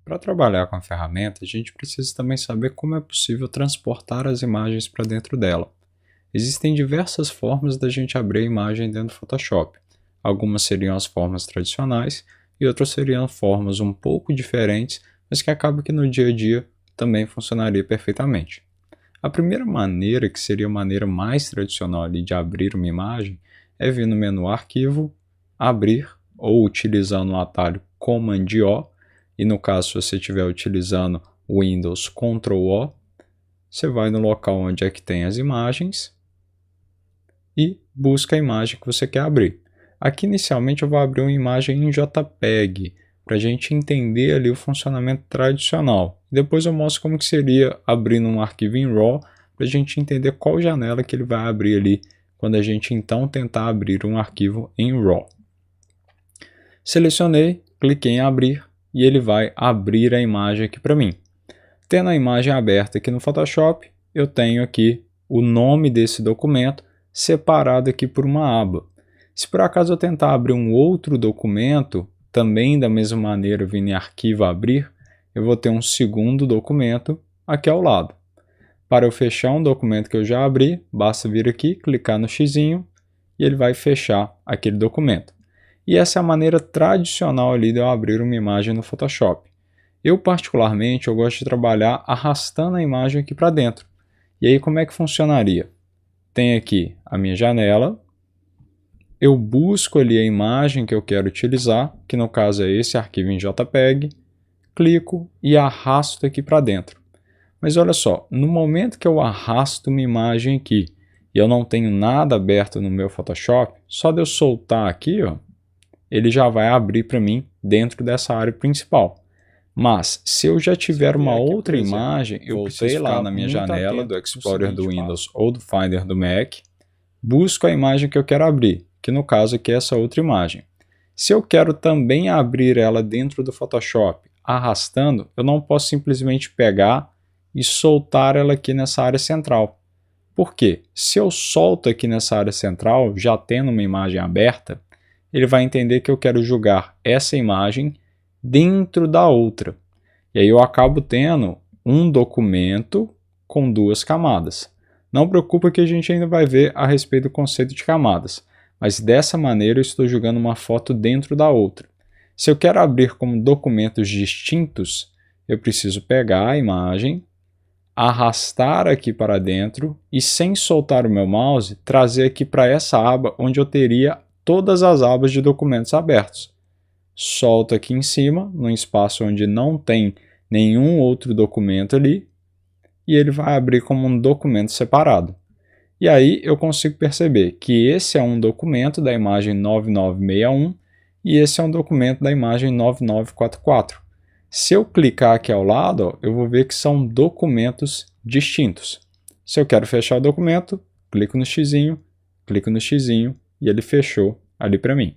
Para trabalhar com a ferramenta, a gente precisa também saber como é possível transportar as imagens para dentro dela. Existem diversas formas da gente abrir a imagem dentro do Photoshop. Algumas seriam as formas tradicionais e outras seriam formas um pouco diferentes, mas que acaba que no dia a dia também funcionaria perfeitamente. A primeira maneira, que seria a maneira mais tradicional ali de abrir uma imagem, é vir no menu Arquivo, Abrir, ou utilizando o atalho Command-O, e no caso se você estiver utilizando o Windows Ctrl-O, você vai no local onde é que tem as imagens e busca a imagem que você quer abrir. Aqui inicialmente eu vou abrir uma imagem em JPEG, para a gente entender ali o funcionamento tradicional. Depois eu mostro como que seria abrindo um arquivo em RAW, para a gente entender qual janela que ele vai abrir ali, quando a gente então tentar abrir um arquivo em RAW. Selecionei, cliquei em abrir, e ele vai abrir a imagem aqui para mim. Tendo a imagem aberta aqui no Photoshop, eu tenho aqui o nome desse documento separado aqui por uma aba. Se por acaso eu tentar abrir um outro documento, também da mesma maneira vindo em Arquivo Abrir, eu vou ter um segundo documento aqui ao lado. Para eu fechar um documento que eu já abri, basta vir aqui, clicar no xizinho e ele vai fechar aquele documento. E essa é a maneira tradicional ali de eu abrir uma imagem no Photoshop. Eu particularmente eu gosto de trabalhar arrastando a imagem aqui para dentro. E aí como é que funcionaria? Tem aqui a minha janela, eu busco ali a imagem que eu quero utilizar, que no caso é esse arquivo em JPEG, clico e arrasto aqui para dentro. Mas olha só, no momento que eu arrasto uma imagem aqui e eu não tenho nada aberto no meu Photoshop, só de eu soltar aqui, ó, ele já vai abrir para mim dentro dessa área principal. Mas se eu já tiver uma outra imagem, eu preciso lá na minha janela do Explorer do Windows ou do Finder do Mac, busco a imagem que eu quero abrir, que no caso aqui é essa outra imagem. Se eu quero também abrir ela dentro do Photoshop, arrastando, eu não posso simplesmente pegar e soltar ela aqui nessa área central. Por quê? Se eu solto aqui nessa área central, já tendo uma imagem aberta, ele vai entender que eu quero jogar essa imagem dentro da outra. E aí eu acabo tendo um documento com duas camadas. Não preocupa que a gente ainda vai ver a respeito do conceito de camadas, mas dessa maneira eu estou jogando uma foto dentro da outra. Se eu quero abrir como documentos distintos, eu preciso pegar a imagem, arrastar aqui para dentro e sem soltar o meu mouse, trazer aqui para essa aba onde eu teria todas as abas de documentos abertos. Solto aqui em cima, no espaço onde não tem nenhum outro documento ali, e ele vai abrir como um documento separado. E aí eu consigo perceber que esse é um documento da imagem 9961 e esse é um documento da imagem 9944. Se eu clicar aqui ao lado, ó, eu vou ver que são documentos distintos. Se eu quero fechar o documento, clico no xizinho e ele fechou ali para mim.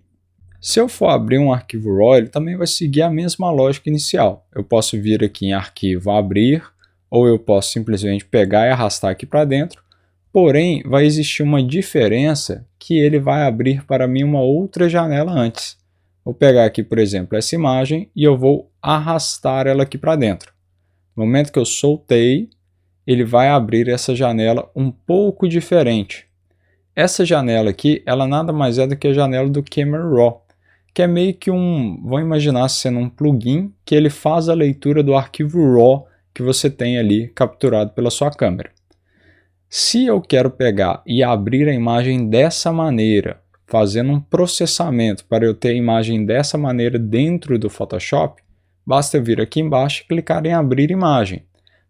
Se eu for abrir um arquivo RAW, ele também vai seguir a mesma lógica inicial. Eu posso vir aqui em Arquivo, Abrir, ou eu posso simplesmente pegar e arrastar aqui para dentro, porém vai existir uma diferença que ele vai abrir para mim uma outra janela antes. Vou pegar aqui, por exemplo, essa imagem e eu vou arrastar ela aqui para dentro. No momento que eu soltei, ele vai abrir essa janela um pouco diferente. Essa janela aqui, ela nada mais é do que a janela do Camera Raw, que é meio que vamos imaginar sendo um plugin que ele faz a leitura do arquivo RAW que você tem ali capturado pela sua câmera. Se eu quero pegar e abrir a imagem dessa maneira, fazendo um processamento para eu ter a imagem dessa maneira dentro do Photoshop, basta eu vir aqui embaixo e clicar em abrir imagem.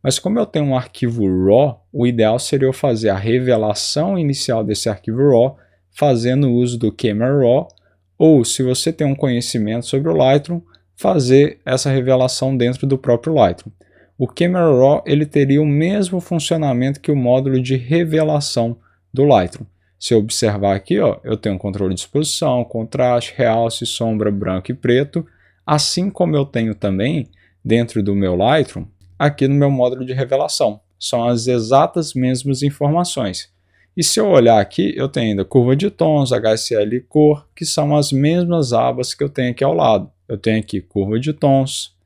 Mas como eu tenho um arquivo RAW, o ideal seria eu fazer a revelação inicial desse arquivo RAW fazendo uso do Camera Raw, ou se você tem um conhecimento sobre o Lightroom, fazer essa revelação dentro do próprio Lightroom. O Camera Raw ele teria o mesmo funcionamento que o módulo de revelação do Lightroom. Se eu observar aqui, ó, eu tenho controle de exposição, contraste, realce, sombra, branco e preto, assim como eu tenho também dentro do meu Lightroom, aqui no meu módulo de revelação. São as exatas mesmas informações. E se eu olhar aqui, eu tenho ainda curva de tons, HSL e cor, que são as mesmas abas que eu tenho aqui ao lado. Eu tenho aqui curva de tons,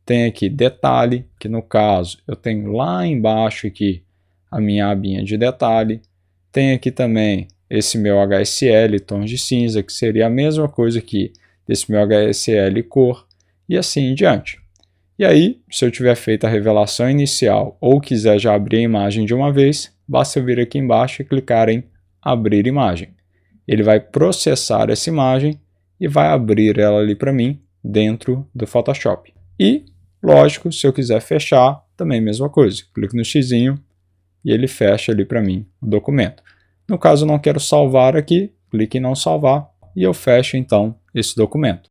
Tem aqui detalhe, que no caso eu tenho lá embaixo aqui a minha abinha de detalhe. Tem aqui também esse meu HSL tons de cinza, que seria a mesma coisa aqui desse meu HSL cor, e assim em diante. E aí, se eu tiver feito a revelação inicial ou quiser já abrir a imagem de uma vez, basta eu vir aqui embaixo e clicar em abrir imagem. Ele vai processar essa imagem e vai abrir ela ali para mim dentro do Photoshop. E, lógico, se eu quiser fechar, também a mesma coisa. Clico no xizinho e ele fecha ali para mim o documento. No caso eu não quero salvar aqui, clique em não salvar e eu fecho então esse documento.